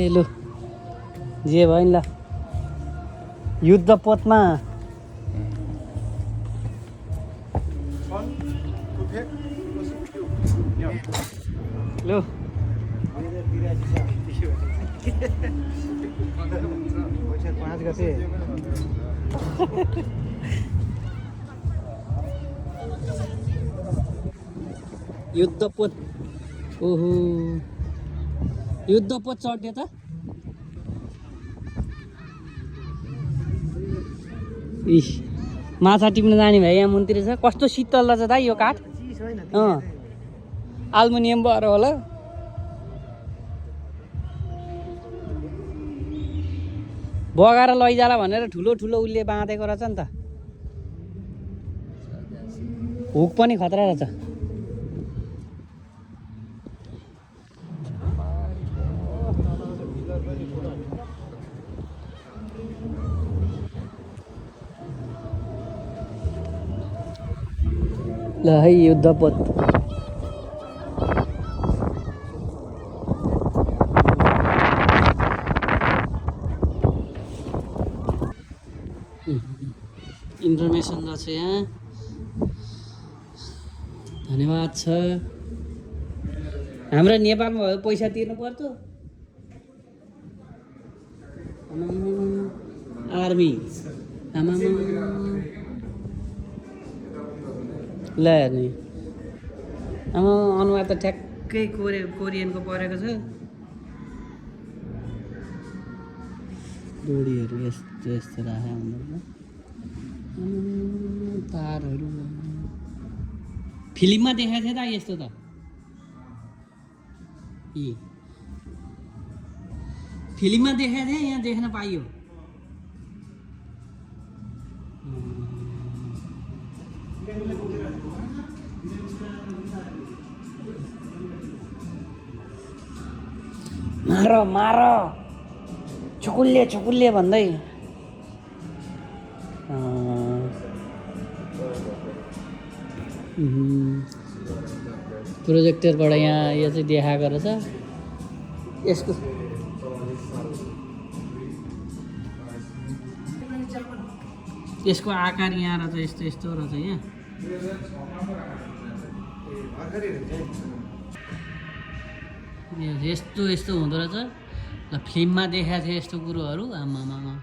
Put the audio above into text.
लु जे भयो नि ल युद्ध पोतमा लु युद्ध पोत ओहो युद्ध पोत चढ्यो त इस माछा टिप्न जाने भाइ यहाँ मुनतिर छ कस्तो शीतल रहेछ त यो काठ एल्युमिनियम भएर होला बगाएर लैजाला भनेर ठुलो ठुलो उसले बाँधेको रहेछ नि त हुक पनि खतरा रहेछ ल है युद्ध पोत इन्फर्मेसन रहेछ यहाँ धन्यवाद छ हाम्रो नेपालमा भयो पैसा तिर्नु पर्छ आर्मी ल हेर्ने आमा अनुहार त ठ्याक्कै कोरियनको परेको छ डोरीहरू यस्तो यस्तो राखे तारहरू फिल्ममा देखाएको थियो त यस्तो त फिल्ममा देखाएको थिएँ यहाँ देख्न पाइयो मार मार छकुल्ले छकुल्ले भन्दै प्रोजेक्टरबाट यहाँ यो चाहिँ देखाएको रहेछ यसको आकार यहाँ रहेछ यस्तो यस्तो रहेछ यहाँ यस्तो यस्तो हुँदो रहेछ ल फिल्ममा देखाएको थियो यस्तो कुरोहरू आमामा